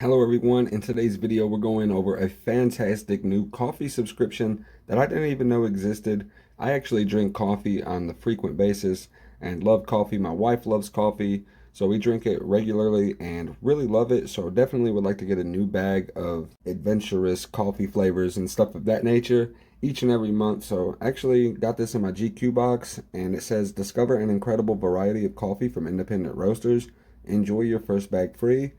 Hello everyone, in today's video we're going over a fantastic new coffee subscription that I didn't even know existed. I actually drink coffee on the frequent basis and love coffee. My wife loves coffee, so we drink it regularly and really love it. So definitely would like to get a new bag of adventurous coffee flavors and stuff of that nature each and every month. So actually got this in my GQ box, and it says discover an incredible variety of coffee from independent roasters. Enjoy your first bag free.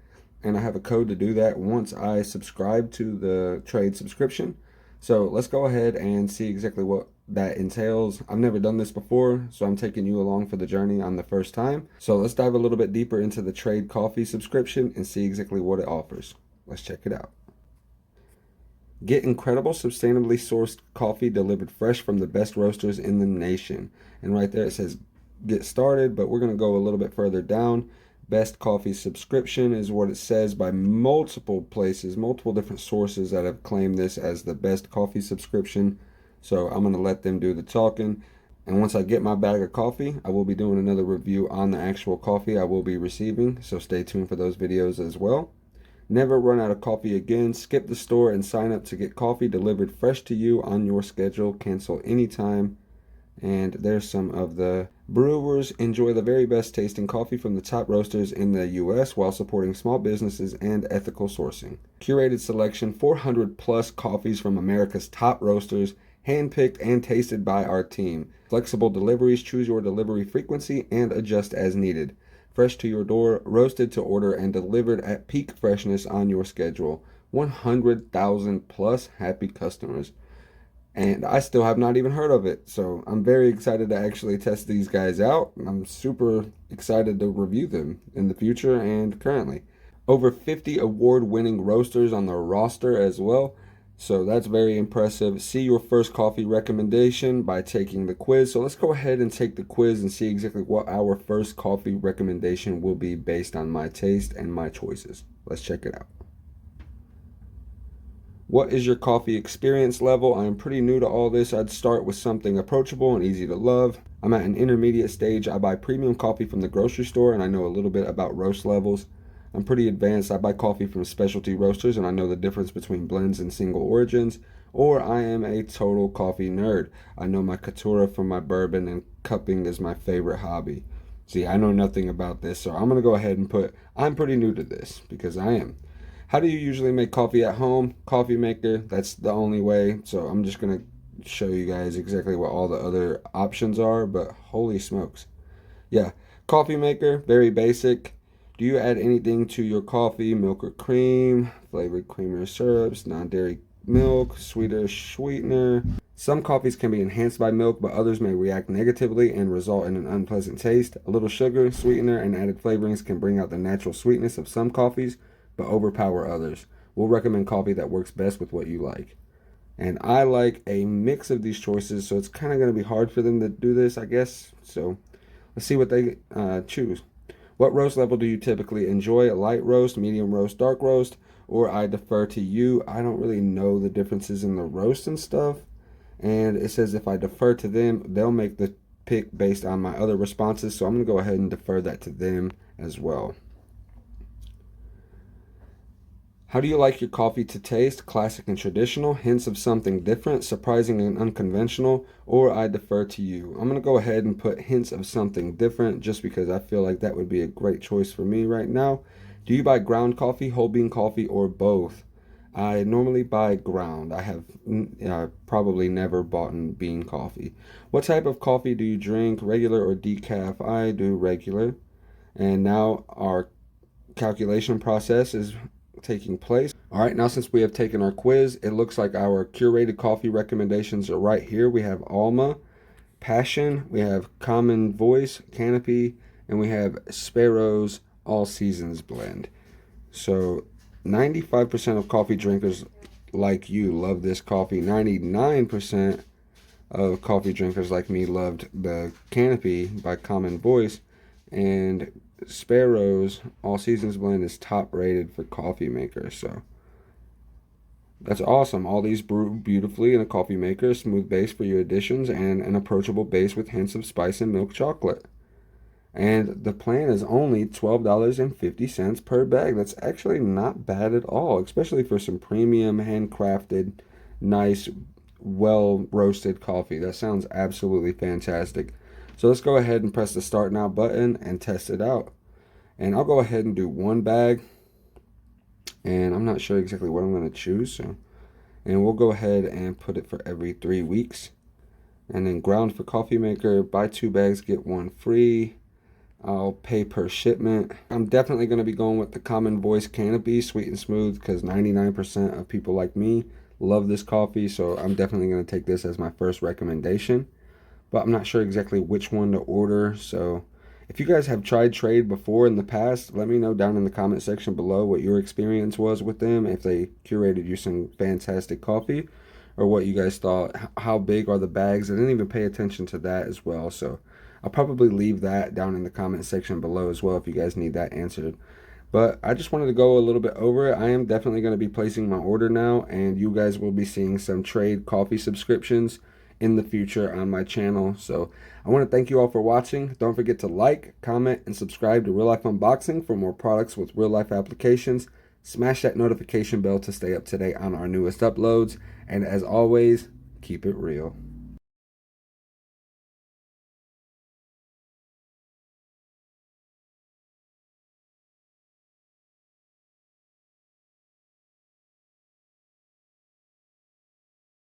And I have a code to do that once I subscribe to the trade subscription. So let's go ahead and see exactly what that entails. I've never done this before, so I'm taking you along for the journey on the first time. So let's dive a little bit deeper into the trade coffee subscription and see exactly what it offers. Let's check it out. Get incredible sustainably sourced coffee delivered fresh from the best roasters in the nation. And right there it says get started, but we're going to go a little bit further down. Best coffee subscription is what it says by multiple places, multiple different sources that have claimed this as the best coffee subscription. So I'm going to let them do the talking. And once I get my bag of coffee, I will be doing another review on the actual coffee I will be receiving. So stay tuned for those videos as well. Never run out of coffee again. Skip the store and sign up to get coffee delivered fresh to you on your schedule. Cancel anytime. And there's some of the brewers. Enjoy the very best tasting coffee from the top roasters in the US while supporting small businesses and ethical sourcing. Curated selection, 400 plus coffees from America's top roasters, handpicked and tasted by our team. Flexible deliveries, choose your delivery frequency and adjust as needed. Fresh to your door, roasted to order and delivered at peak freshness on your schedule. 100,000 plus happy customers. And I still have not even heard of it. So I'm very excited to actually test these guys out. I'm super excited to review them in the future and currently. Over 50 award-winning roasters on the roster as well. So that's very impressive. See your first coffee recommendation by taking the quiz. So let's go ahead and take the quiz and see exactly what our first coffee recommendation will be based on my taste and my choices. Let's check it out. What is your coffee experience level? I am pretty new to all this. I'd start with something approachable and easy to love. I'm at an intermediate stage. I buy premium coffee from the grocery store and I know a little bit about roast levels. I'm pretty advanced. I buy coffee from specialty roasters and I know the difference between blends and single origins. Or I am a total coffee nerd. I know my Caturra from my bourbon and cupping is my favorite hobby. See, I know nothing about this, so I'm going to go ahead and put I'm pretty new to this because I am. How do you usually make coffee at home? Coffee maker, that's the only way. So I'm just going to show you guys exactly what all the other options are, but holy smokes. Yeah, coffee maker, very basic. Do you add anything to your coffee? Milk or cream, flavored creamer or syrups, non-dairy milk, sweetener. Some coffees can be enhanced by milk, but others may react negatively and result in an unpleasant taste. A little sugar, sweetener, and added flavorings can bring out the natural sweetness of some coffees, but overpower others. We'll recommend coffee that works best with what you like. And I like a mix of these choices, so it's kind of going to be hard for them to do this, I guess. So let's see what they choose. What roast level do you typically enjoy? Light roast, medium roast, dark roast, or I defer to you. I don't really know the differences in the roast and stuff. And it says if I defer to them, they'll make the pick based on my other responses. So I'm going to go ahead and defer that to them as well. How do you like your coffee to taste? Classic and traditional, hints of something different, surprising and unconventional, or I defer to you. I'm going to go ahead and put hints of something different just because I feel like that would be a great choice for me right now. Do you buy ground coffee, whole bean coffee, or both? I normally buy ground. I have probably never bought bean coffee. What type of coffee do you drink, regular or decaf? I do regular. And now our calculation process is taking place. All right, now since we have taken our quiz, it looks like our curated coffee recommendations are right here. We have Alma, Passion, we have Common Voice, Canopy, and we have Sparrow's All Seasons blend. So 95% of coffee drinkers like you love this coffee. 99% of coffee drinkers like me loved the Canopy by Common Voice, and Sparrow's All Seasons blend is top rated for coffee makers. So that's awesome. All these brew beautifully in a coffee maker, smooth base for your additions, and an approachable base with hints of spice and milk chocolate. And the plan is only $12.50 per bag. That's actually not bad at all, especially for some premium, handcrafted, nice, well roasted coffee. That sounds absolutely fantastic. So let's go ahead and press the start now button and test it out. And I'll go ahead and do one bag. And I'm not sure exactly what I'm going to choose. And we'll go ahead and put it for every 3 weeks. And then ground for coffee maker, buy 2 bags, get 1 free. I'll pay per shipment. I'm definitely going to be going with the Common Voice Canopy, sweet and smooth, because 99% of people like me love this coffee. So I'm definitely going to take this as my first recommendation. But I'm not sure exactly which one to order. So if you guys have tried Trade before in the past, let me know down in the comment section below what your experience was with them, if they curated you some fantastic coffee, or what you guys thought. How big are the bags? I didn't even pay attention to that as well. So I'll probably leave that down in the comment section below as well if you guys need that answered. But I just wanted to go a little bit over it. I am definitely going to be placing my order now, and you guys will be seeing some Trade coffee subscriptions in the future on my channel. So I want to thank you all for watching. Don't forget to like, comment, and subscribe to Real Life Unboxing for more products with real life applications. Smash that notification bell to stay up to date on our newest uploads. And as always, keep it real.